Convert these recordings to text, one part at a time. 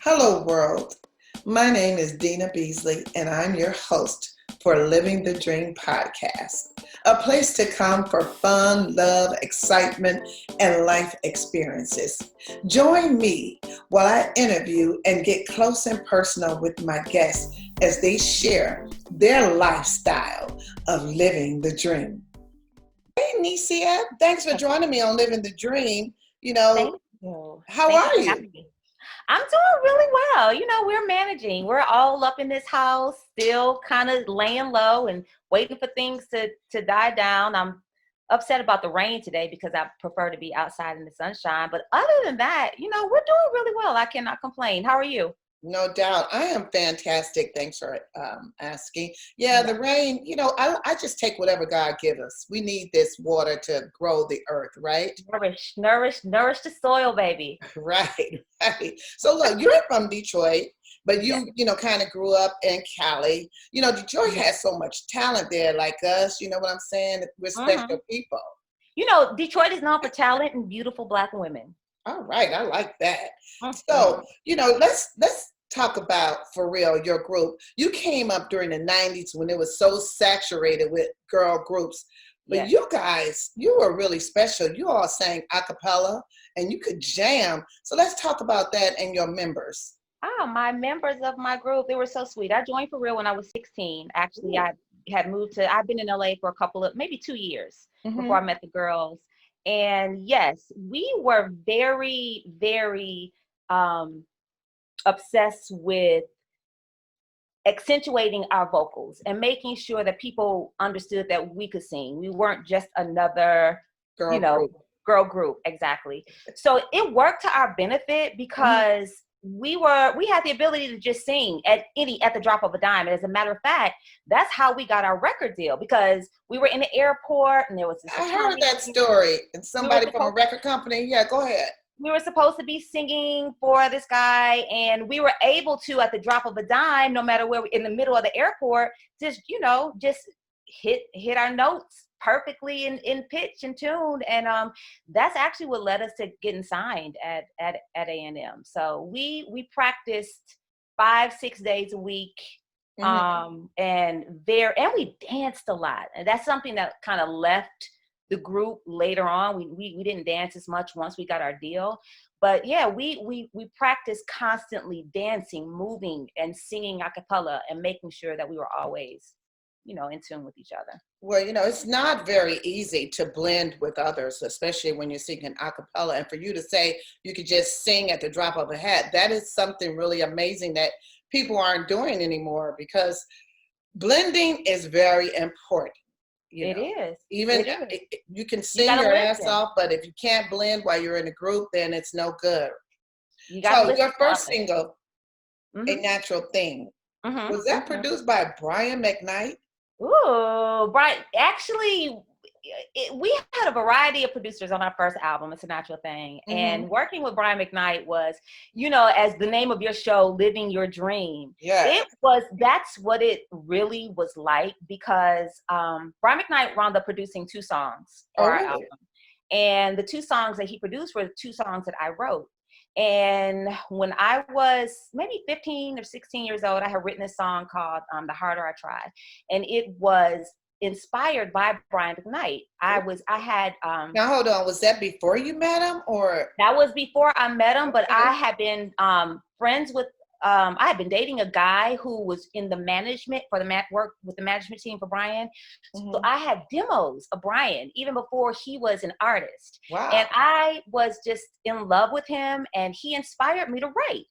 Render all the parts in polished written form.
Hello, world. My name is Deena Beasley, and I'm your host for Living the Dream podcast, a place to come for fun, love, excitement, and life experiences. Join me while I interview and get close and personal with my guests as they share their lifestyle of living the dream. Hey, Necia, thanks for joining me on Living the Dream. Thank you. How Thank you are for you? having me. I'm doing really well. We're managing. We're all up in this house, still kind of laying low and waiting for things to die down. I'm upset about the rain today because I prefer to be outside in the sunshine. But other than that, we're doing really well. I cannot complain. How are you? No doubt. I am fantastic. Thanks for asking. Yeah, Yeah. the rain, I just take whatever God gives us. We need this water to grow the earth, right? Nourish the soil, baby. Right, right. So look, you're from Detroit, but Yeah. you kind of grew up in Cali. Detroit has so much talent there, like us. You know what I'm saying? We're special hmm people. Detroit is known for talent and beautiful Black women. All right, I like that. So, hmm let's talk about for real your group. You came up during the 90s when it was so saturated with girl groups. But Yes. you guys, you were really special. You all sang a cappella and you could jam. So let's talk about that and your members. My members of my group, they were so sweet. I joined for real when I was 16. Actually, Ooh. I've been in LA for a couple of, maybe 2 years before Mm-hmm. I met the girls. And yes, we were very, very um, obsessed with accentuating our vocals and making sure that people understood that we could sing. We weren't just another, you Girl know, group. girl group. Exactly. So it worked to our benefit Mm-hmm. because we had the ability to just sing at the drop of a dime. And as a matter of fact, that's how we got our record deal, because we were in the airport and there was this I heard attorney. that story. And We were somebody from a supposed record company. Yeah, go ahead. we were supposed to be singing for this guy, and we were able to, at the drop of a dime, no matter where in the middle of the airport, just hit our notes perfectly in pitch and tune. And that's actually what led us to getting signed at A&M. So we practiced 5-6 days a week. Mm-hmm. And we danced a lot, and that's something that kind of left the group later on. We didn't dance as much once we got our deal, but yeah, we practiced constantly dancing, moving, and singing a cappella, and making sure that we were always, in tune with each other. Well, it's not very easy to blend with others, especially when you're singing a cappella. And for you to say you could just sing at the drop of a hat, that is something really amazing that people aren't doing anymore, because blending is very important. You It know, is. even It is. you can You sing gotta your ass listen. off, but if you can't blend while you're in a group, then it's no good. You gotta So listen your to first others. single, A hmm Natural Thing, hmm was that hmm produced by Brian McKnight? Ooh, Brian. Actually, we had a variety of producers on our first album, It's a Natural Thing. Mm-hmm. And working with Brian McKnight was, as the name of your show, Living Your Dream. Yes. That's what it really was like, because Brian McKnight wound up producing 2 songs for Oh, our really? album. And the 2 songs that he produced were 2 songs that I wrote. And when I was maybe 15 or 16 years old, I had written a song called The Harder I Try. And it was inspired by Brian McKnight. I had Now hold on. Was that before you met him, or? That was before I met him, but Okay. I had been friends with I had been dating a guy who was in the management for work with the management team for Brian. So Mhm. I had demos of Brian even before he was an artist. And Wow. I was just in love with him, and he inspired me to write.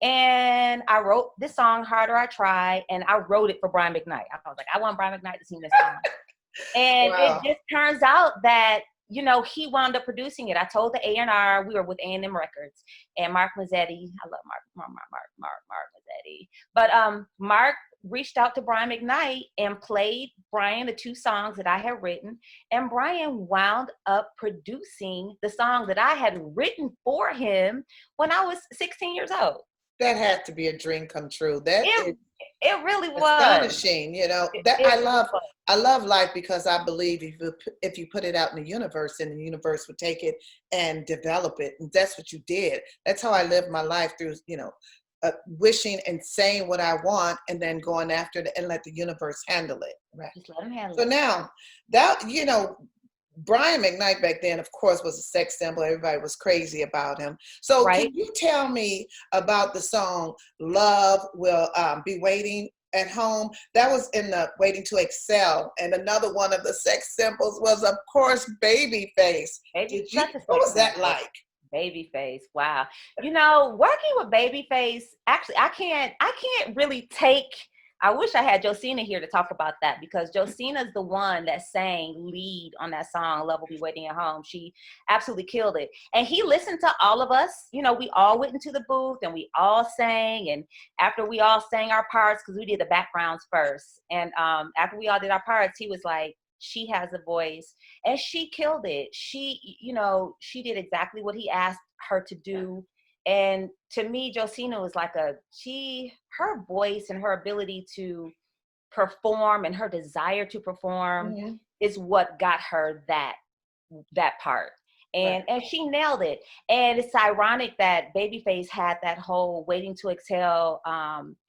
And I wrote this song, Harder I Try, and I wrote it for Brian McKnight. I was like, I want Brian McKnight to sing this song. And it Wow. just turns out that, he wound up producing it. I told the A&R, we were with A&M Records, and Mark Mazzetti. I love Mark Mazzetti. But Mark reached out to Brian McKnight and played Brian the 2 songs that I had written. And Brian wound up producing the song that I had written for him when I was 16 years old. That had to be a dream come true. That It is it really was. astonishing. That It really was. I love life, because I believe if you put it out in the universe, then the universe would take it and develop it. And that's what you did. That's how I lived my life through, wishing and saying what I want, and then going after it and let the universe handle it. Right. Just let him handle So it. now that, Brian McKnight back then, of course, was a sex symbol. Everybody was crazy about him. So Right. can you tell me about the song Love Will Be Waiting at Home? That was in the Waiting to Excel. And another one of the sex symbols was, of course, Babyface. What was that like? Babyface. Wow. Working with Babyface, actually, I can't really I wish I had Josina here to talk about that, because Josina's the one that sang lead on that song, Love Will Be Waiting at Home. She absolutely killed it. And he listened to all of us. We all went into the booth and we all sang. And after we all sang our parts, because we did the backgrounds first. And after we all did our parts, he was like, she has a voice, and she killed it. She did exactly what he asked her to do. And to me, Josina was like her voice and her ability to perform and her desire to perform is what got her that part. And she nailed it. And it's ironic that Babyface had that whole Waiting to Exhale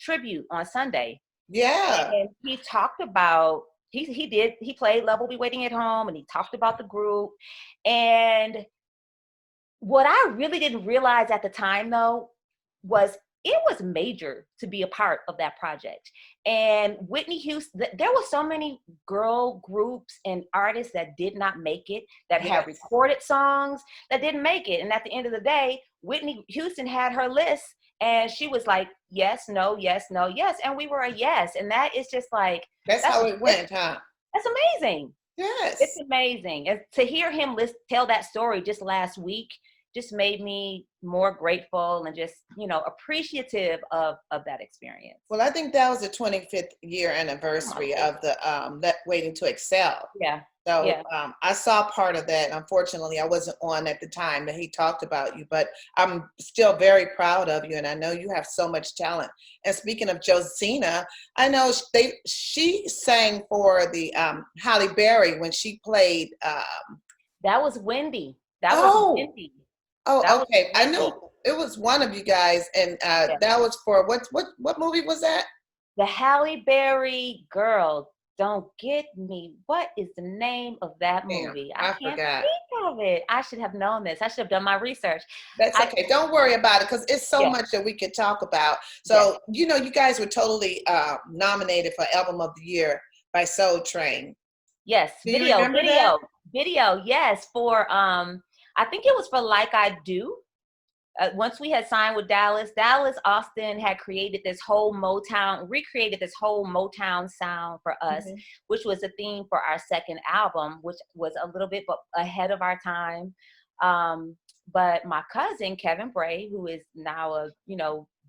tribute on Sunday. Yeah. And he talked about, he played Love Will Be Waiting at Home, and he talked about the group. And what I really didn't realize at the time, though, was it was major to be a part of that project. And Whitney Houston, there were so many girl groups and artists that did not make it, that had recorded songs that didn't make it. And at the end of the day, Whitney Houston had her list, and she was like, yes, no, yes, no, yes. And we were a yes. And that is just like, that's how it went, huh? That's amazing. Yes. It's amazing. And to hear him tell that story just last week just made me more grateful and just, appreciative of that experience. Well, I think that was the 25th year anniversary of the that Waiting to Excel. Yeah. So yeah. I saw part of that. Unfortunately, I wasn't on at the time that he talked about you, but I'm still very proud of you, and I know you have so much talent. And speaking of Josina, I know she sang for the Halle Berry when she played. That was Wendy. That was Wendy. Oh, okay. I knew it was one of you guys, and that was for what movie was that? The Halle Berry Girl. Don't Get Me. What is the name of that movie? I can't forgot. think of it. I should have known this. I should have done my research. That's okay. Don't worry about it, because it's so much that we could talk about. So, you guys were totally nominated for Album of the Year by Soul Train. Yes. Video. Yes. For, I think it was for Like I Do. Once we had signed with Dallas Austin had recreated this whole Motown sound for us, which was a theme for our second album, which was a little bit ahead of our time. But my cousin, Kevin Bray, who is now a,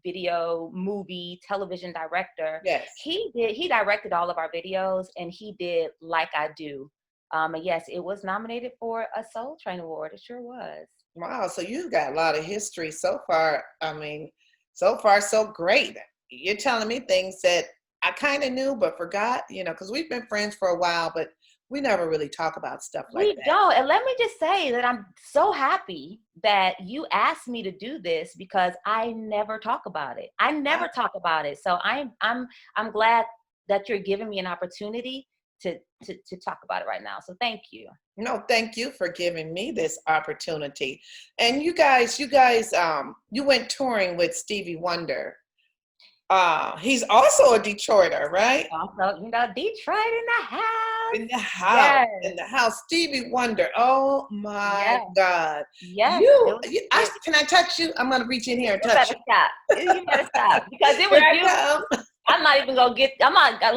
video, movie, television director, he directed all of our videos, and he did Like I Do. And yes, it was nominated for a Soul Train Award. It sure was. Wow, so you've got a lot of history so far. I mean, so far, so great. You're telling me things that I kind of knew but forgot, because we've been friends for a while, but we never really talk about stuff like that. We don't. And let me just say that I'm so happy that you asked me to do this, because I never talk about it. I never talk about it. So I'm glad that you're giving me an opportunity to talk about it right now. So thank you. No, thank you for giving me this opportunity. And you guys, you went touring with Stevie Wonder. He's also a Detroiter, right? Also, Detroit in the house. In the house. Yes. In the house. Stevie Wonder. Oh my God. Yeah. Can I touch you? I'm gonna reach in here and touch you. You better stop. Because it was you. I'm not even gonna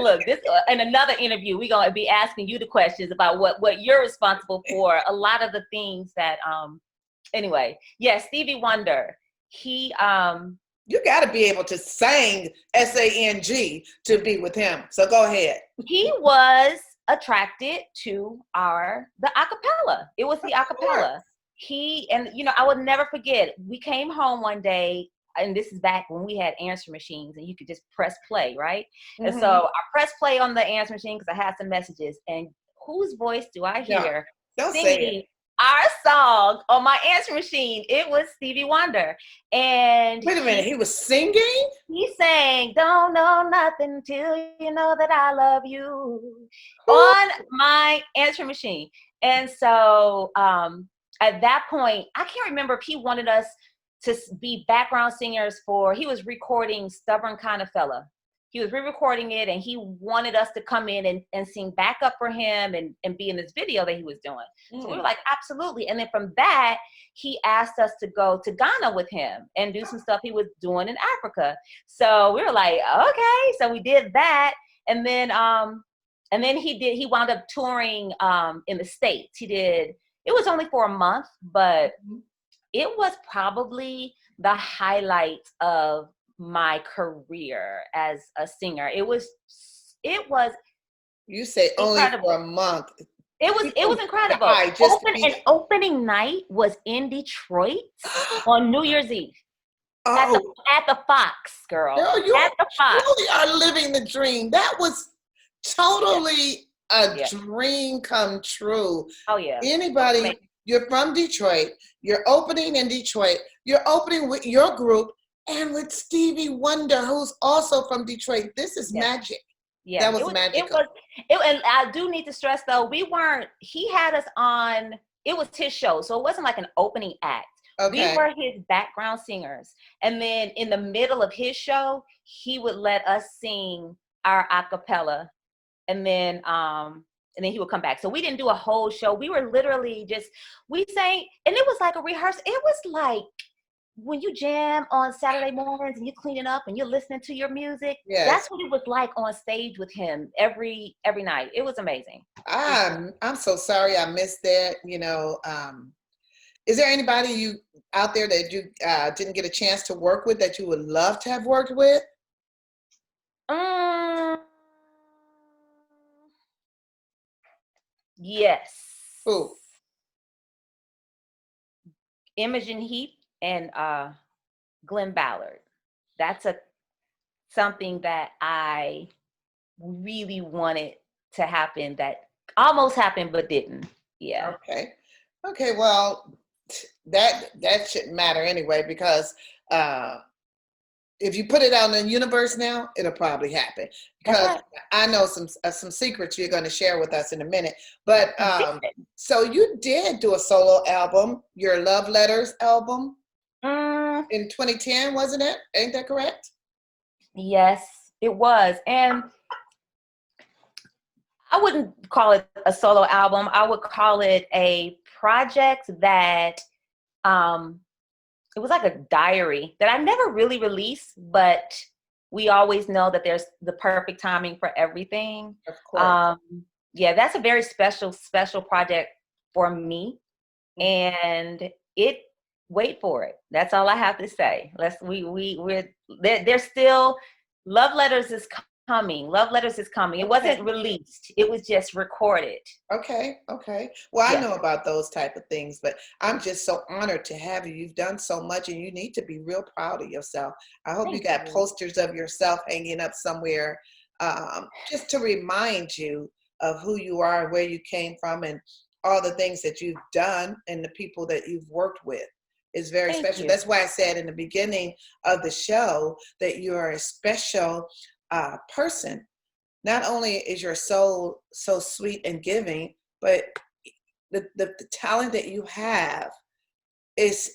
look, this in another interview, we're gonna be asking you the questions about what you're responsible for. A lot of the things that anyway, Stevie Wonder, he you got to be able to sing S-A-N-G to be with him. So go ahead. He was attracted to the acapella. It was the acapella. I would never forget, we came home one day, and this is back when we had answer machines and you could just press play, right? And so I pressed play on the answer machine because I had some messages, and whose voice do I hear? Don't say it. our song on my answer machine. It was Stevie Wonder. And Wait a minute, he was singing? he sang, "Don't know nothing till you know that I love you," Ooh. on my answer machine. And so at that point, I can't remember if he wanted us to be background singers for, he was recording Stubborn Kind of Fella. He was re-recording it, and he wanted us to come in and sing backup for him and be in this video that he was doing. So we were like, absolutely. And then from that, he asked us to go to Ghana with him and do some stuff he was doing in Africa. So we were like, okay. So we did that. And then he wound up touring in the States. It was only for a month, but it was probably the highlight of my career as a singer. It was You say incredible. only for a month. It was incredible. Opening night was in Detroit on New Year's Eve. At the Fox, girl. You at the Fox. really are living the dream. That was totally a dream come true. Oh yeah. Anybody, you're from Detroit, you're opening in Detroit, you're opening with your group and with Stevie Wonder, who's also from Detroit. This is magic. Yeah, that was magical. And I do need to stress though, he had us on, it was his show, so it wasn't like an opening act. Okay. We were his background singers. And then in the middle of his show, he would let us sing our a cappella. And then he would come back. So we didn't do a whole show. We were literally we sang, and it was like a rehearsal. It was like when you jam on Saturday mornings and you're cleaning up and you're listening to your music. Yes. That's what it was like on stage with him every night. It was amazing. I'm so sorry I missed that. Is there anybody out there that you didn't get a chance to work with that you would love to have worked with? Yes. Who? Imogen Heap and Glenn Ballard. That's something that I really wanted to happen, that almost happened but didn't. Yeah. Okay. Well, that shouldn't matter anyway, because if you put it out in the universe now, it'll probably happen. Because I know some secrets you're going to share with us in a minute. But so you did do a solo album, your Love Letters album, in 2010, wasn't it? Ain't that correct? Yes, it was. And I wouldn't call it a solo album. I would call it a project that it was like a diary that I never really released, but we always know that there's the perfect timing for everything. Of course. Yeah, that's a very special project for me. And wait for it. That's all I have to say. There's still, Love Letters is coming. Love Letters is coming. It wasn't released. It was just recorded. Okay. Well, I know about those type of things, but I'm just so honored to have you. You've done so much, and you need to be real proud of yourself. I hope you got posters of yourself hanging up somewhere, just to remind you of who you are and where you came from and all the things that you've done and the people that you've worked with. Is very special. That's why I said in the beginning of the show that you're a special person. Not only is your soul so sweet and giving, but the talent that you have is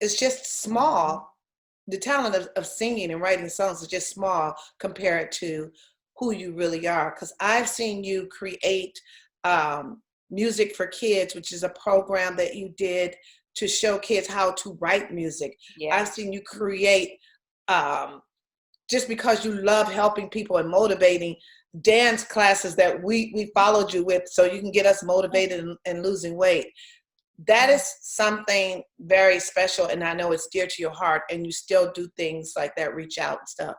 just small. The talent of singing and writing songs is just small compared to who you really are. Because I've seen you create Music for Kids, which is a program that you did to show kids how to write music. Yeah. I've seen you create, just because you love helping people and motivating, dance classes that we followed you with so you can get us motivated and losing weight. That is something very special, and I know it's dear to your heart, and you still do things like that, reach out and stuff.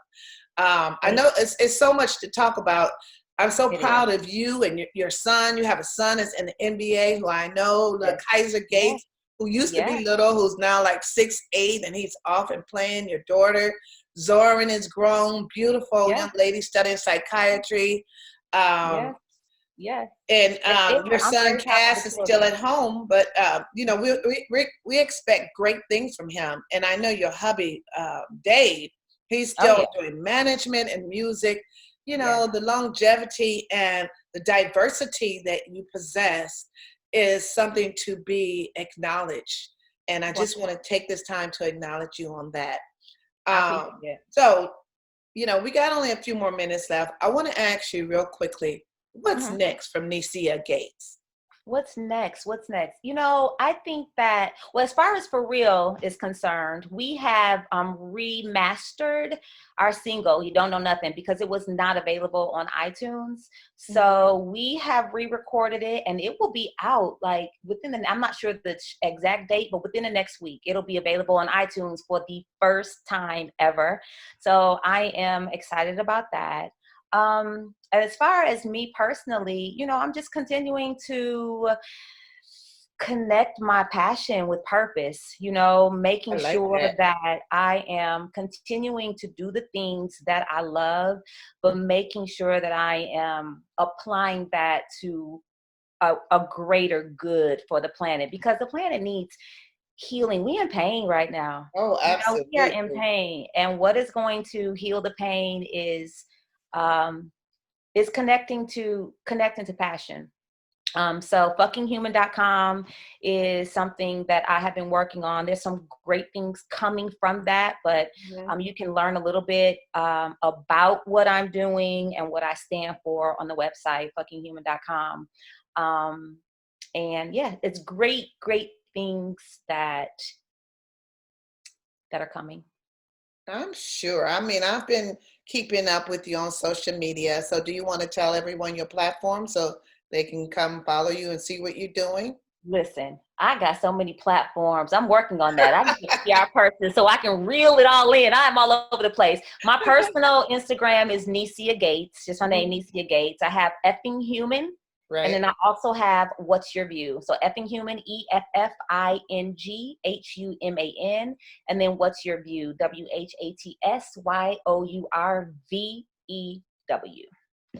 I know it's so much to talk about. I'm so proud of you and your son. You have a son that's in the NBA who I know, Kaiser Gates, who used to be little, who's now like 6'8", and he's off and playing. Your daughter, Zoran, is grown, beautiful young lady studying psychiatry. Yes. And your I'm son very proud of Cass the is still children. at home, but we expect great things from him. And I know your hubby Dave, he's Oh still yeah. doing management and music. Yes. The longevity and the diversity that you possess is something to be acknowledged. And I Well, just want to take this time to acknowledge you on that. I appreciate Um, it. so, we got only a few more minutes left. I want to ask you real quickly, what's Mhm. next from Necia Gates? What's next? What's next? I think that, well, as far as For Real is concerned, we have remastered our single, You Don't Know Nothing, because it was not available on iTunes. So we have re-recorded it, and it will be out like I'm not sure the exact date, but within the next week, it'll be available on iTunes for the first time ever. So I am excited about that. As far as me personally, I'm just continuing to connect my passion with purpose, I making like sure that. that I am continuing to do the things that I love, but making sure that I am applying that to a greater good for the planet, because the planet needs healing. We're in pain right now. Oh, We are in absolutely. pain. And what is going to heal the pain um, is connecting to passion. So fuckinghuman.com is something that I have been working on. There's some great things coming from that, but Mhm. you can learn a little bit about what I'm doing and what I stand for on the website, fuckinghuman.com. And yeah, it's great things that are coming. I'm sure. I mean, I've been keeping up with you on social media. So, do you want to tell everyone your platform so they can come follow you and see what you're doing? Listen, I got so many platforms. I'm working on that. I need a PR person so I can reel it all in. I'm all over the place. My personal Instagram is Necia Gates, just my name, Mhm. Necia Gates. I have Effing Human, and Right. then I also have What's Your View? So Effing Human, EFFINGHUMAN, and then What's Your View? WHATSYOURVEW.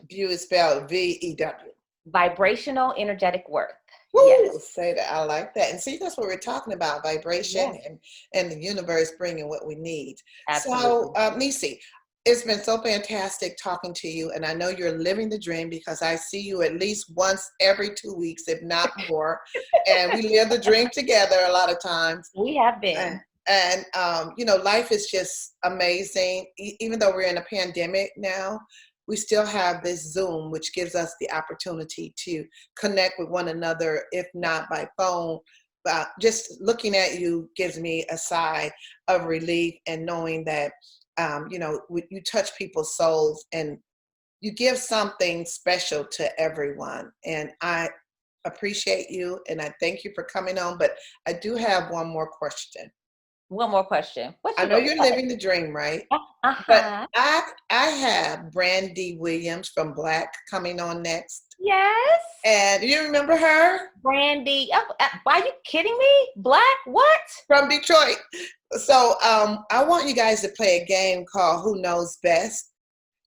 View is spelled VEW. Vibrational energetic work. Woo! Yes. Say that. I like that. And see, that's what we're talking about, vibration Yes, and the universe bringing what we need. So, absolutely. Nisi, it's been so fantastic talking to you. And I know you're living the dream because I see you at least once every 2 weeks, if not more. And we live the dream together a lot of times. We have And, been. life is just amazing. Even though we're in a pandemic now, we still have this Zoom, which gives us the opportunity to connect with one another, if not by phone. But just looking at you gives me a sigh of relief, and knowing that, you touch people's souls and you give something special to everyone. And I appreciate you and I thank you for coming on. But I do have one more question. One more question. What I you know go? you're living the dream, right? But Uh-huh. I have Brandi Williams from Blaque coming on next. Yes. And do you remember her? Brandi. Are you kidding me? Blaque? What? From Detroit. So I want you guys to play a game called Who Knows Best.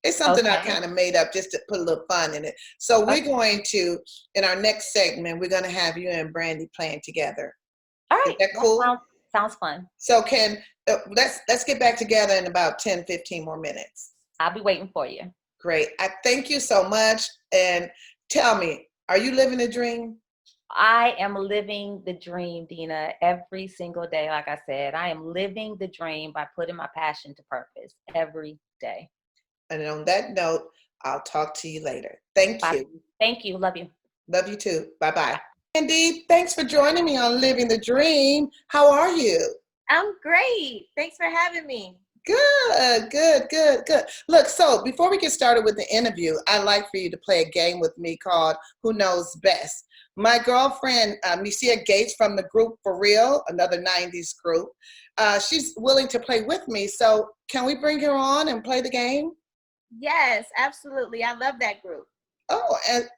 It's something I Okay. kind of made up just to put a little fun in it. So we're Okay. going to, in our next segment, we're going to have you and Brandi playing together. All Is right. that That cool? sounds fun. So let's get back together in about 10, 15 more minutes. I'll be waiting for you. Great. I thank you so much. And tell me, are you living a dream? I am living the dream, Deena, every single day. Like I said, I am living the dream by putting my passion to purpose every day. And on that note, I'll talk to you later. Thank Bye. you. Thank you. Love you. Love you too. Bye bye. Bye. Andy, thanks for joining me on Living the Dream. How are you? I'm great. Thanks for having me. Good, good, good, good. Look, so before we get started with the interview, I'd like for you to play a game with me called Who Knows Best. My girlfriend, Necia Gates from the group For Real, another 90s group, she's willing to play with me. So can we bring her on and play the game? Yes, absolutely. I love that group. Oh, and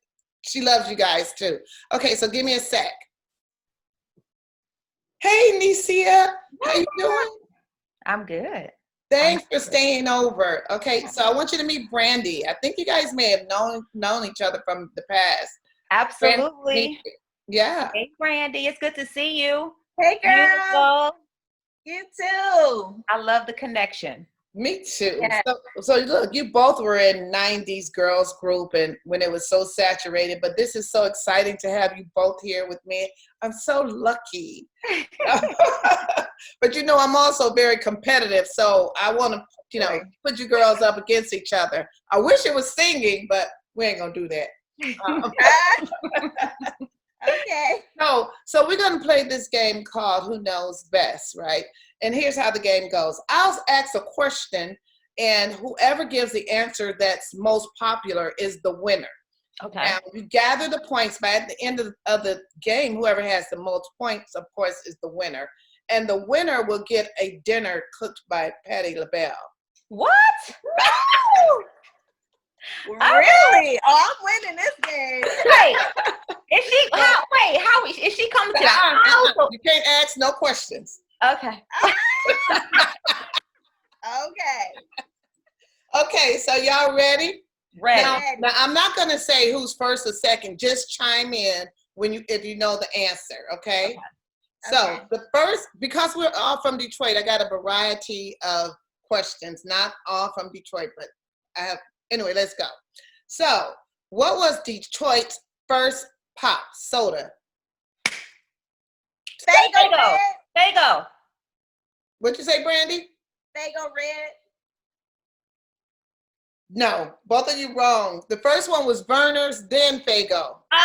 she loves you guys too. Okay, so give me a sec. Hey, Necia, how you doing? I'm good. Thanks for staying over. Okay, so I want you to meet Brandi. I think you guys may have known each other from the past. Absolutely. Brandi, yeah. Hey, Brandi, it's good to see you. Hey, girl. Beautiful. You too. I love the connection. Me too. Yes. So look, you both were in 90s girls group and when it was so saturated, but this is so exciting to have you both here with me. I'm so lucky. But I'm also very competitive, so I want to, put you girls up against each other. I wish it was singing, but we ain't gonna do that. Okay. So we're gonna play this game called Who Knows Best, right? And here's how the game goes. I'll ask a question, and whoever gives the answer that's most popular is the winner. Okay. Now, you gather the points, but at the end of the game, whoever has the most points, of course, is the winner. And the winner will get a dinner cooked by Patti LaBelle. What? Really? Oh, I'm winning this game. Wait, how is she coming to the house? You can't ask no questions. Okay. Okay, so y'all ready? Ready. Now I'm not gonna say who's first or second. Just chime in if you know the answer. Okay. So the first, because we're all from Detroit, I got a variety of questions. Not all from Detroit, but I have. Anyway, let's go. So, what was Detroit's first pop soda? Faygo. Faygo. What'd you say, Brandi? Faygo Red. No, both of you wrong. The first one was Verner's, then Faygo. Burners.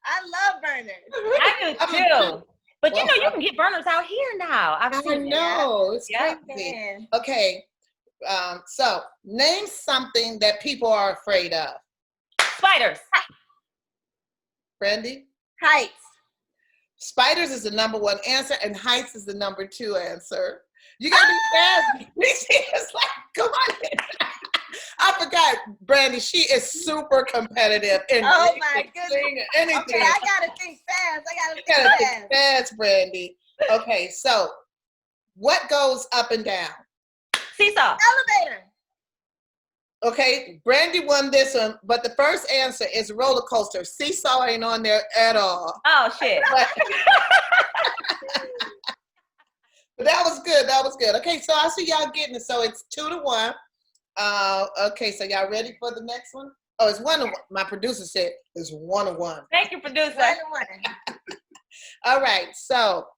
I love Burners. I do too. But you can get Burners out here now. I know. It's crazy. Man. Okay. So name something that people are afraid of. Spiders. Brandi? Heights. Spiders is the number one answer, and heights is the number two answer. You gotta be fast. It's like, come on. I forgot, Brandi. She is super competitive in my goodness. anything. Okay, I gotta think fast. Think fast, Brandi. Okay, so what goes up and down? Seesaw. Elevator. Okay, Brandi won this one, but the first answer is roller coaster. Seesaw ain't on there at all. Oh shit. But that was good. That was good. Okay, so I see y'all getting it. So it's 2-1. Okay, so y'all ready for the next one? Oh, it's 1-1. My producer said it's 1-1. Thank you, producer. 1-1. All right, so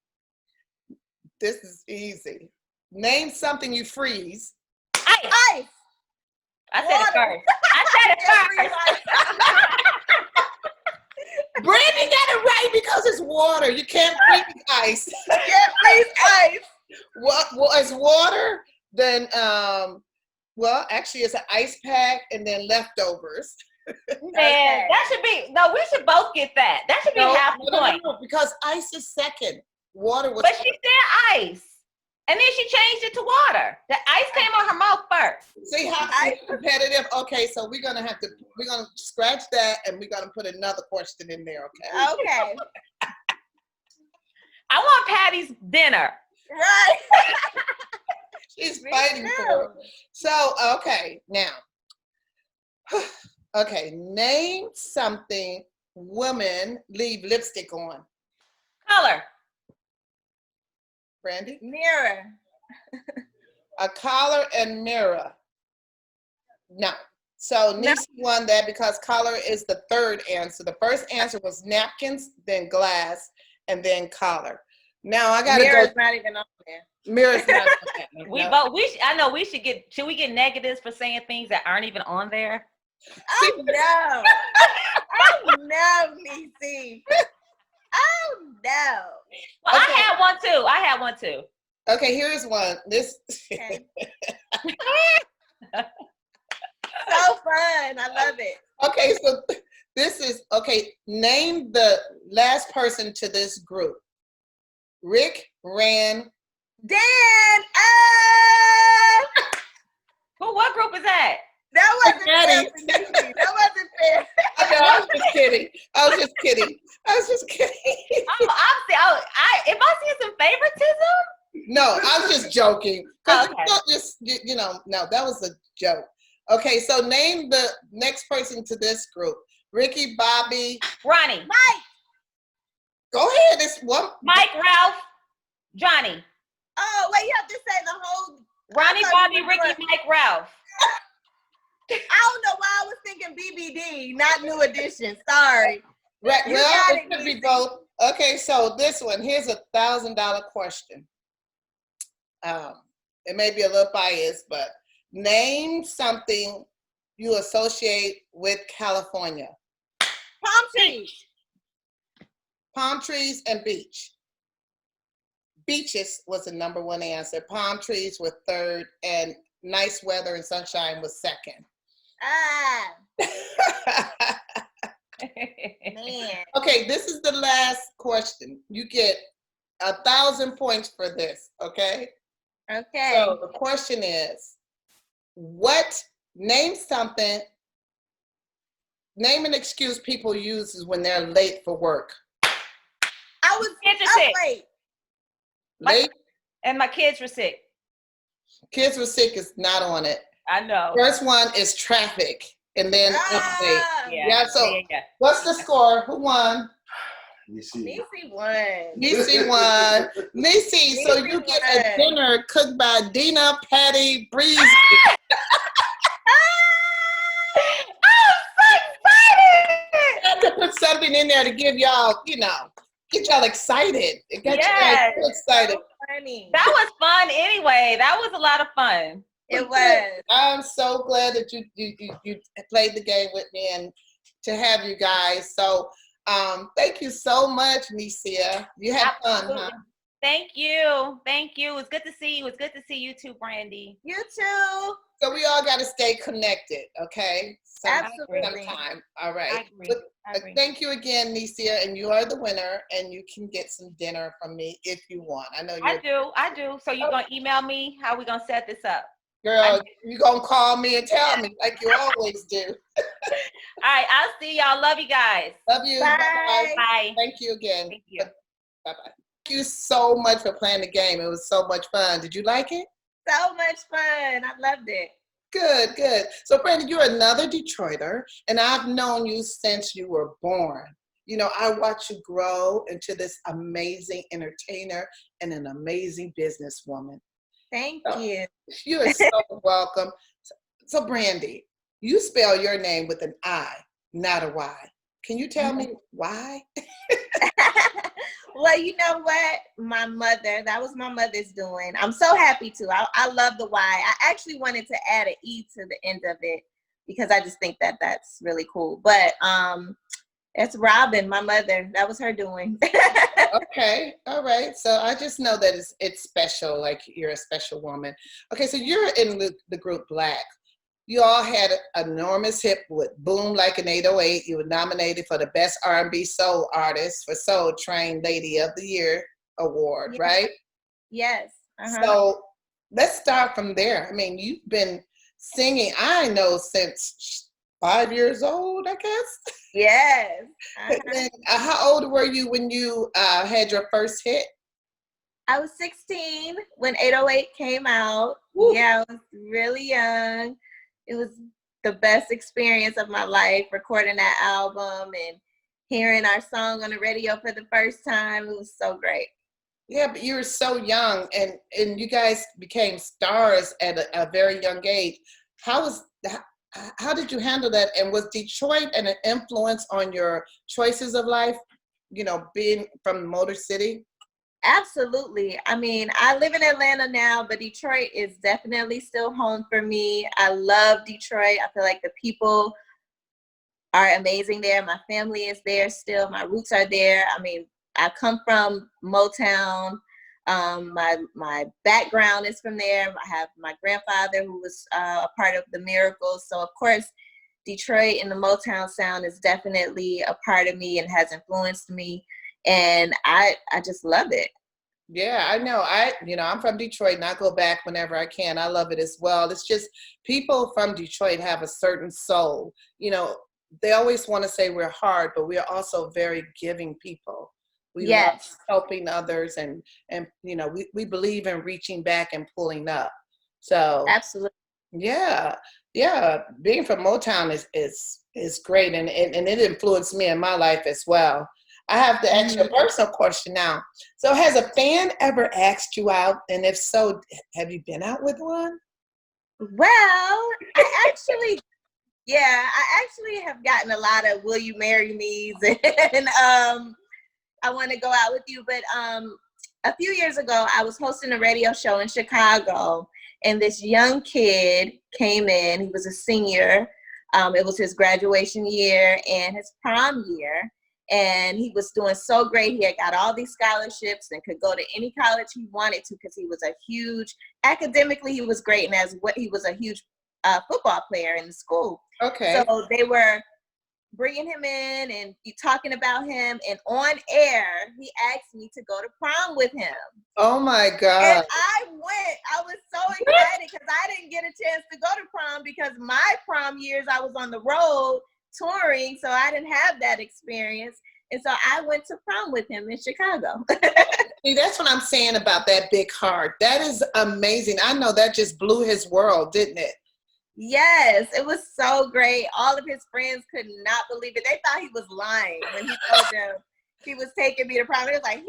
this is easy. Name something you freeze. Ice. I said it first. Brandi got it right because it's water. You can't freeze ice. You can't freeze ice. Well, it's water, then well, actually it's an ice pack and then leftovers. Man, that should be we should both get that. That should be half the point. No, because ice is second. Water was But she said ice. And then she changed it to water. The ice came on her mouth first. See how competitive? Okay, so we're gonna scratch that and we're gonna put another question in there, okay? Okay. I want Patti's dinner. Right. She's fighting for it. So, okay, now. Okay, name something women leave lipstick on. Color. Brandi? Mirror. A collar and mirror. No. So Necia won that because collar is the third answer. The first answer was napkins, then glass, and then collar. Now I gotta Mirror's not even on there. Mirror's not on there. Should we get negatives for saying things that aren't even on there? Oh no. Oh no, Niecy. Oh no. Well, okay. I had one too. Okay, here's one. This okay. So fun. I love it. Okay, so this is name the last person to this group. Rick, Rand, Dan. Well, what group is that? That wasn't fair for Niecy. That wasn't fair. I was just kidding. I was just kidding. Oh, if I see some favoritism, No, I'm just joking. Because Okay. no, that was a joke. Okay, so name the next person to this group. Ricky, Bobby. Ronnie. Mike. Go ahead. It's one. Mike, Ralph, Johnny. Oh, wait, you have to say the whole. Ronnie, Bobby, Ricky, Mike, Ralph. I don't know why I was thinking BBD, not New Edition. Sorry. Right, You well, got it it, could be Niecy. both. Okay, so this one, here's $1,000 question. It may be a little biased, but name something you associate with California. Palm trees. Palm trees and beach. Beaches was the number one answer. Palm trees were third, and nice weather and sunshine was second. Ah, man. Okay, this is the last question. You get 1,000 points for this, okay? Okay. So the question is, name an excuse people use when they're late for work. I was up late. Late? And my kids were sick. Kids were sick is not on it. I know. First one is traffic, and then up late. Yeah. So what's the score? Who won? Niecy won. Niecy won. Niecy, so you get a dinner cooked by Deena, Patti, Breezy. I could put something in there to give y'all, get y'all excited. It got you guys so excited. So funny. That was fun anyway. That was a lot of fun. It was. I'm so glad that you played the game with me and to have you guys. So thank you so much, Necia. You had fun, huh? Thank you. Thank you. It's good to see you. It's good to see you too, Brandi. You too. So we all got to stay connected, okay? Absolutely. Sometime. All right. I agree. Thank you again, Necia, and you are the winner, and you can get some dinner from me if you want. I know you. I do. So you're going to email me? How we going to set this up? Girl, you going to call me and tell me like you always do. All right. I'll see y'all. Love you guys. Love you. Bye. Bye-bye. Bye. Thank you again. Thank you. Bye-bye. Thank you so much for playing the game. It was so much fun. Did you like it? So much fun. I loved it. Good, good. So, Brandi, you're another Detroiter, and I've known you since you were born. I watched you grow into this amazing entertainer and an amazing businesswoman. Thank you. You are so welcome. So, Brandi, you spell your name with an I, not a Y. Can you tell me why? Well, you know what? That was my mother's doing. I'm so happy to. I love the Y. I actually wanted to add an E to the end of it because I just think that that's really cool. But it's Robin, my mother. That was her doing. Okay. All right. So I just know that it's special, like you're a special woman. Okay. So you're in the group Blaque. You all had an enormous hit with Boom Like an 808. You were nominated for the Best R&B Soul Artist for Soul Train Lady of the Year Award, right? Yes. Uh-huh. So let's start from there. I mean, you've been singing, I know, since 5 years old, I guess. Yes. Uh-huh. And, how old were you when you had your first hit? I was 16 when 808 came out. Woo. Yeah, I was really young. It was the best experience of my life, recording that album and hearing our song on the radio for the first time. It was so great. Yeah, but you were so young, and you guys became stars at a very young age. How did you handle that? And was Detroit an influence on your choices of life, being from Motor City? Absolutely. I mean, I live in Atlanta now, but Detroit is definitely still home for me. I love Detroit. I feel like the people are amazing there. My family is there still. My roots are there. I mean, I come from Motown. My background is from there. I have my grandfather who was a part of the Miracles. So, of course, Detroit and the Motown sound is definitely a part of me and has influenced me. And I just love it. Yeah, I know. I'm from Detroit, and I go back whenever I can. I love it as well. It's just people from Detroit have a certain soul. They always want to say we're hard, but we are also very giving people. We love Yes. helping others, and you know, we believe in reaching back and pulling up. So Absolutely. yeah, yeah. Being from Motown is great, and it influenced me in my life as well. I have to ask you a Mhm. personal question now. So, has a fan ever asked you out, and if so, have you been out with one? Well, I actually have gotten a lot of "Will you marry me?" and I want to go out with you. But a few years ago, I was hosting a radio show in Chicago, and this young kid came in. He was a senior. It was his graduation year and his prom year. And he was doing so great. He had got all these scholarships and could go to any college he wanted to because he was a huge, academically, he was great. And he was a huge football player in the school. Okay. So they were bringing him in and talking about him, and on air he asked me to go to prom with him, Oh my and God. I went. I was so excited because I didn't get a chance to go to prom because my prom years I was on the road touring, so I didn't have that experience, and so I went to prom with him in Chicago. See, that's what I'm saying about that big heart. That is amazing. I know that just blew his world, didn't it? Yes, it was so great. All of his friends could not believe it. They thought he was lying when he told them he was taking me to prom. It was like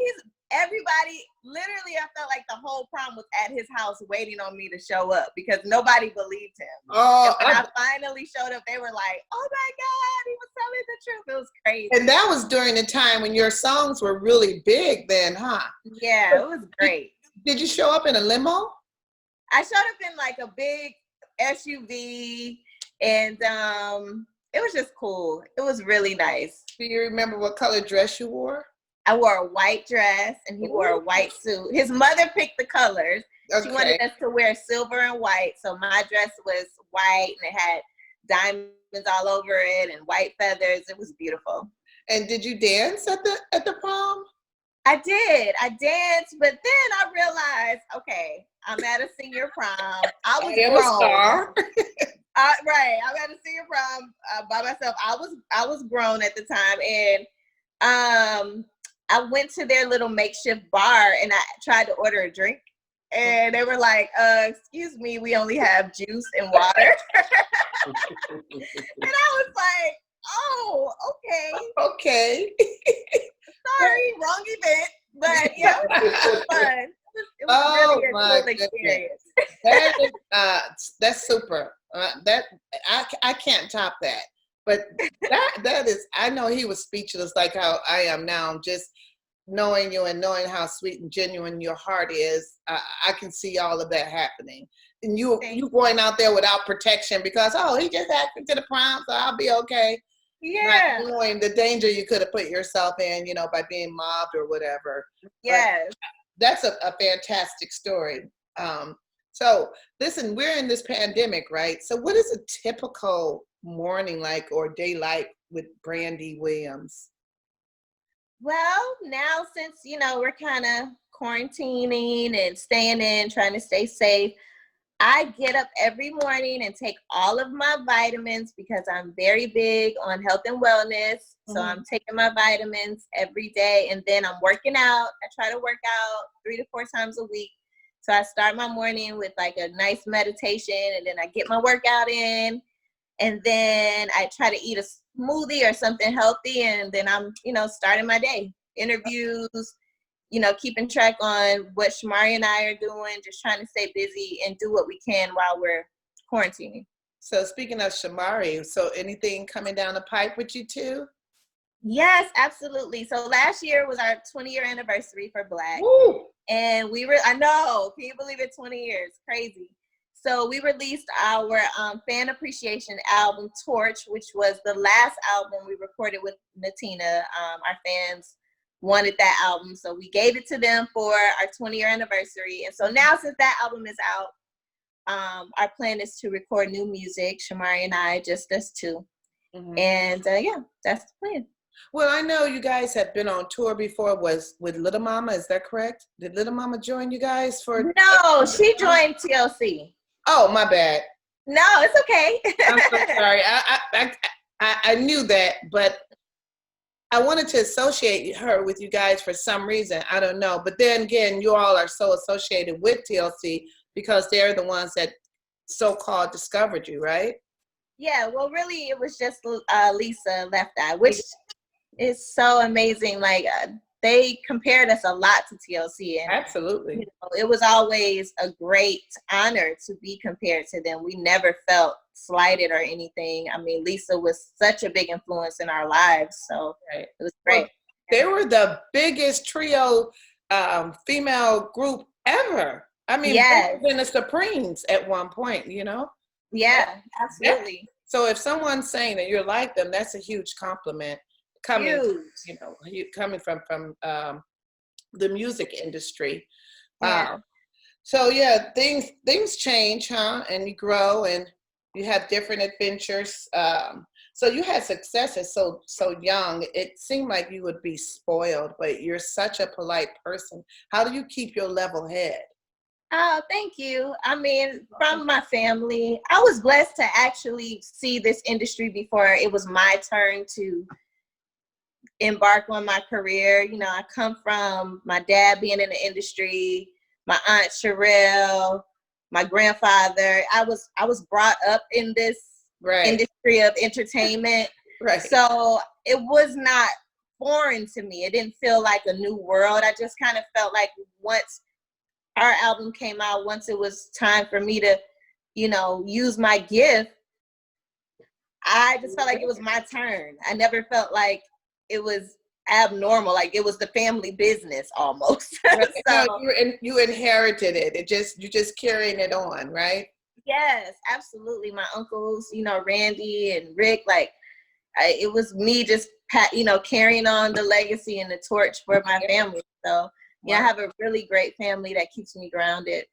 everybody, literally, I felt like the whole prom was at his house waiting on me to show up because nobody believed him. Oh, And when I finally showed up, they were like, "Oh my God, he was telling the truth." It was crazy. and that was during the time when your songs were really big then, huh? Yeah, it was great. Did you show up in a limo? I showed up in like a big SUV, and it was just cool. It was really nice. Do you remember what color dress you wore? I wore a white dress and he wore a white suit. His mother picked the colors. Okay. She wanted us to wear silver and white. So my dress was white and it had diamonds all over it and white feathers. It was beautiful. And did you dance at the prom? I did. I danced, but then I realized, okay, I'm at a senior prom. I was am grown. a star. Right. I'm at a senior prom by myself. I was grown at the time, and I went to their little makeshift bar and I tried to order a drink. And they were like, excuse me, we only have juice and water. And I was like, oh, okay. Okay. Sorry, wrong event. But yeah, it was fun. It was really a cool experience. That is, that's super. That I can't top that. But that is, I know he was speechless like how I am now. Just knowing you and knowing how sweet and genuine your heart is, I can see all of that happening. And you going out there without protection because, oh, he just asked me to the prom, so I'll be okay. Yeah. Not knowing the danger you could have put yourself in, you know, by being mobbed or whatever. Yes. But that's a fantastic story. So listen, we're in this pandemic, right? So what is a typical morning like or day like with Brandi Williams? Well, now since, we're kind of quarantining and staying in, trying to stay safe, I get up every morning and take all of my vitamins because I'm very big on health and wellness. So I'm taking my vitamins every day, and then I'm working out. I try to work out 3 to 4 times a week. So I start my morning with like a nice meditation, and then I get my workout in, and then I try to eat a smoothie or something healthy, and then I'm, starting my day. Interviews, keeping track on what Shamari and I are doing, just trying to stay busy and do what we can while we're quarantining. So speaking of Shamari, so anything coming down the pipe with you two? Yes, absolutely. So last year was our 20-year anniversary for Blaque. Woo! And I know, can you believe it, 20 years? Crazy. So we released our fan appreciation album, Torch, which was the last album we recorded with Necia. Our fans wanted that album, so we gave it to them for our 20-year anniversary. And so now, since that album is out, our plan is to record new music, Shamari and I, just us two. And yeah, that's the plan. Well, I know you guys have been on tour before. Was with Little Mama, is that correct? Did Little Mama join you guys for? No, she joined TLC. Oh, my bad. No, it's okay. I'm so sorry. I knew that, but I wanted to associate her with you guys for some reason. I don't know. But then again, you all are so associated with TLC because they're the ones that so-called discovered you, right? Yeah, well, really, it was just Lisa Left Eye, which is so amazing. Like, they compared us a lot to TLC, and Absolutely. you know, it was always a great honor to be compared to them. We never felt slighted or anything. I mean, Lisa was such a big influence in our lives, so Right. it was great. Well, they were the biggest trio female group ever. I mean, Yes. bigger than the Supremes at one point, you know? Yeah, absolutely. Yeah. So if someone's saying that you're like them, that's a huge compliment coming, Huge. coming from the music industry. Yeah. So yeah, things change, huh? And you grow and you have different adventures. So you had successes so young. It seemed like you would be spoiled, but you're such a polite person. How do you keep your level head? Oh, thank you. I mean, from my family, I was blessed to actually see this industry before it was my turn to embark on my career. You know, I come from my dad being in the industry, my aunt Sherelle, my grandfather. I was brought up in this industry of entertainment. Right. So it was not foreign to me. It didn't feel like a new world. I just kind of felt like once our album came out, once it was time for me to, you know, use my gift, I just felt like it was my turn. I never felt like it was abnormal, like it was the family business almost. Right. So, No, you inherited it. You're just carrying it on, right? Yes, absolutely. My uncles, you know, Randy and Rick, like it was me just, carrying on the legacy and the torch for my family. So yeah, I have a really great family that keeps me grounded.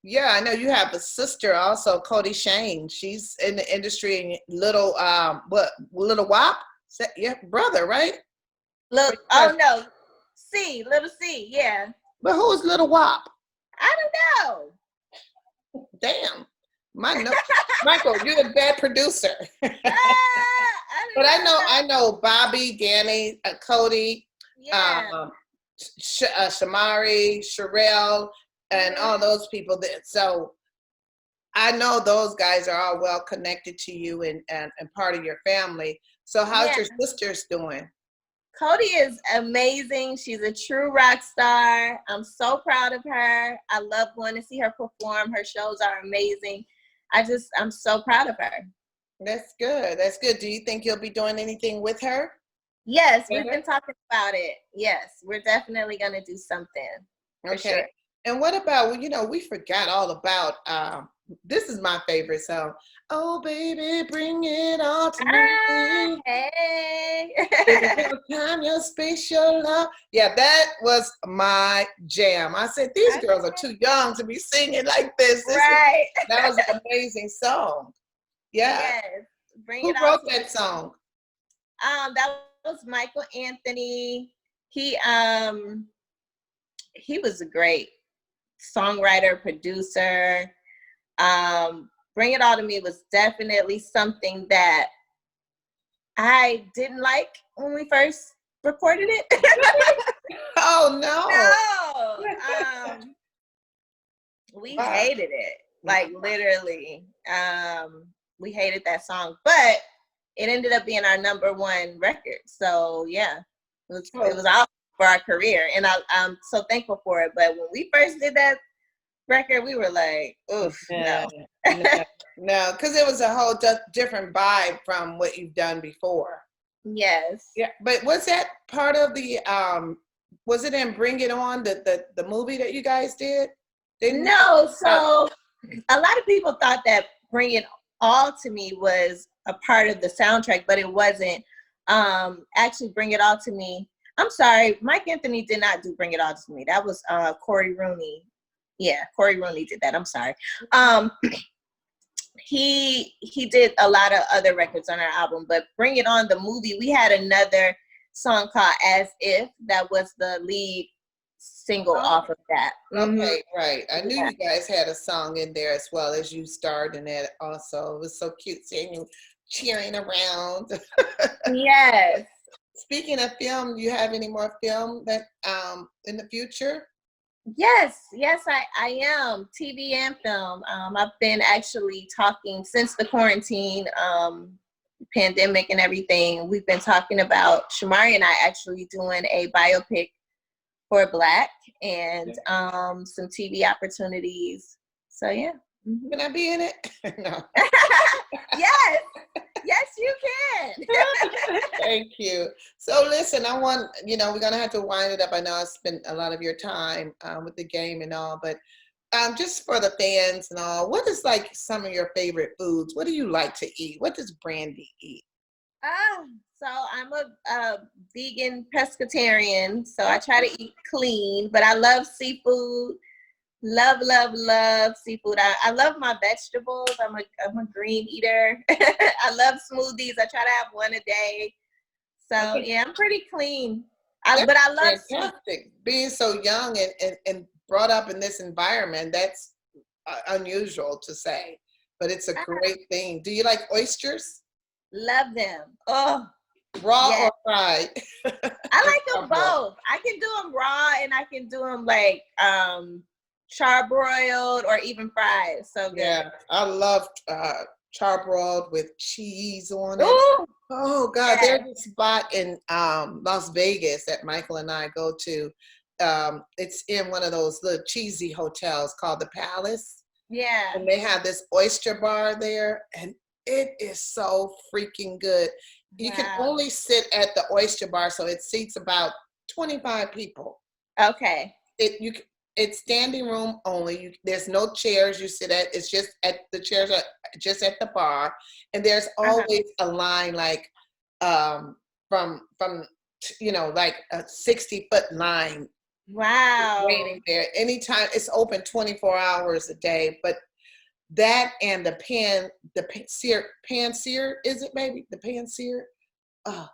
Yeah, I know you have a sister also, Cody Shane. She's in the industry and Little Wop? Yeah, brother, right? Little C, yeah. But who is Little Wop? I don't know. Damn. Michael, you're a bad producer. But I know Bobby, Danny, Cody, Shamari, Sherelle, and all those people. So I know those guys are all well connected to you and part of your family. So how's your sisters doing? Cody is amazing. She's a true rock star. I'm so proud of her. I love going to see her perform. Her shows are amazing. I'm so proud of her. That's good. That's good. Do you think you'll be doing anything with her? Yes, we've been talking about it. Yes, we're definitely going to do something. For sure. And what about, we forgot all about, this is my favorite song. Oh, baby, bring it all to me. Hey. Time, your space, your love. Yeah, that was my jam. I said, these girls are too young to be singing like this. That was an amazing song. Yeah. Yes. Who wrote that song? That was Michael Anthony. He was a great songwriter, producer. Bring It All to Me was definitely something that I didn't like when we first recorded it. Oh no. We hated it. Like literally. We hated that song. But it ended up being our #1 record. So yeah. It was awesome for our career. And I'm so thankful for it. But when we first did that record, we were like, oof, no. No, because it was a whole different vibe from what you've done before. Yes. Yeah, but was that part of the was it in Bring It On, the movie that you guys did? No, so a lot of people thought that Bring It All to Me was a part of the soundtrack, but it wasn't. Actually, Bring It All to Me. I'm sorry, Mike Anthony did not do Bring It All to Me. That was Corey Rooney. Yeah, Corey Rooney did that. I'm sorry. He did a lot of other records on our album, but Bring It On, the movie, we had another song called As If that was the lead single off of that. Okay, right. I knew you guys had a song in there as well as you starred in it also. It was so cute seeing you cheering around. Yes. Speaking of film, do you have any more film that in the future? Yes, I am. TV and film. I've been actually talking since the quarantine, pandemic and everything. We've been talking about Shamari and I actually doing a biopic for Blaque and some TV opportunities. So yeah. Mm-hmm. Can I be in it? No. Yes, you can. Thank you. So listen, I want, we're going to have to wind it up. I know I spent a lot of your time with the game and all, but just for the fans and all, what is like some of your favorite foods? What do you like to eat? What does Brandi eat? So I'm a vegan pescatarian, so I try to eat clean, but I love seafood. Love seafood. I love my vegetables. I'm a green eater. I love smoothies. I try to have one a day. So yeah, I'm pretty clean. But I love fantastic. Being so young and brought up in this environment, that's unusual to say, but it's a great thing. Do you like oysters? Love them. Oh, raw or fried? I like them both. I can do them raw and I can do them like charbroiled or even fried. So good. Yeah, I love charbroiled with cheese on it. Ooh, oh God, there's a spot in Las Vegas that Michael and I go to. It's in one of those little cheesy hotels called the Palace. Yeah. And they have this oyster bar there, and it is so freaking good. You can only sit at the oyster bar, so it seats about 25 people. Okay. It's standing room only. There's no chairs you sit at. It's just the chairs are just at the bar, and there's always a line like from like a 60-foot line. Wow. Waiting there. Anytime. It's open 24 hours a day. But that and the pan-seared, is it maybe? The pan-seared? Oh,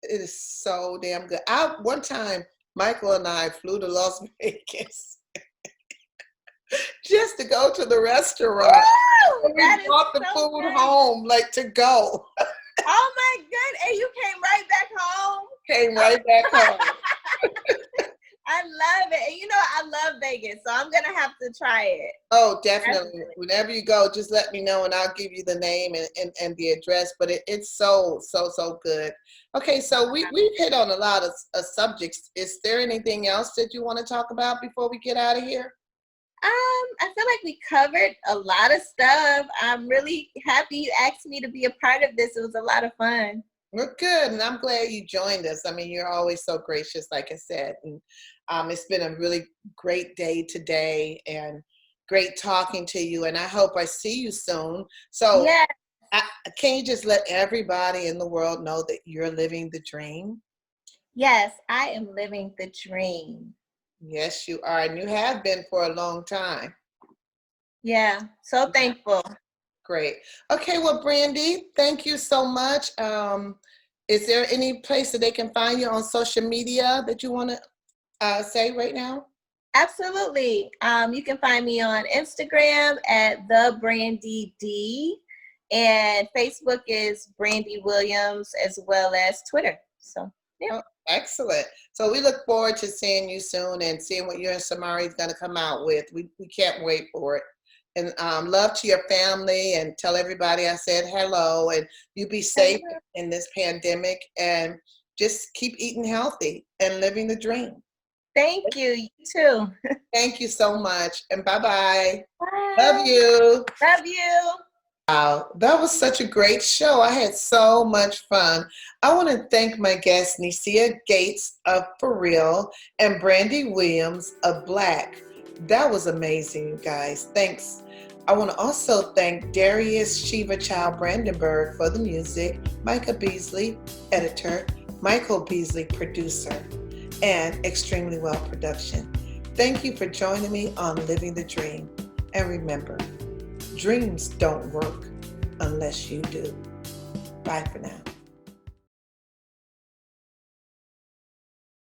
it is so damn good. One time, Michael and I flew to Las Vegas just to go to the restaurant. Woo! We brought the food home, like to go. Oh my goodness. And you came right back home? Came right back home. I love it. And I love Vegas, so I'm going to have to try it. Oh, definitely. Whenever you go, just let me know and I'll give you the name and the address. But it's so good. Okay, so we've hit on a lot of subjects. Is there anything else that you want to talk about before we get out of here? I feel like we covered a lot of stuff. I'm really happy you asked me to be a part of this. It was a lot of fun. We're good, and I'm glad you joined us. I mean, you're always so gracious, like I said. And it's been a really great day today and great talking to you. And I hope I see you soon. So can you just let everybody in the world know that you're living the dream? Yes, I am living the dream. Yes, you are. And you have been for a long time. Yeah, so thankful. Great. Okay, well, Brandi, thank you so much. Is there any place that they can find you on social media that you want to say right now? Absolutely. You can find me on Instagram at the Brandi D, and Facebook is Brandi Williams, as well as Twitter. So yeah. Oh, excellent. So we look forward to seeing you soon and seeing what you and Samari is going to come out with. We can't wait for it. And love to your family, and tell everybody I said hello, and you be safe in this pandemic, and just keep eating healthy and living the dream. Thank you. You too. Thank you so much. And bye-bye. Bye. Love you. Love you. Wow, that was such a great show. I had so much fun. I want to thank my guests, Necia Gates of For Real and Brandi Williams of Blaque. That was amazing, you guys. Thanks. I want to also thank Darius Shiva Child Brandenburg for the music, Micah Beasley, editor, Michael Beasley, producer, and Extremely Well Production. Thank you for joining me on Living the Dream. And remember, dreams don't work unless you do. Bye for now.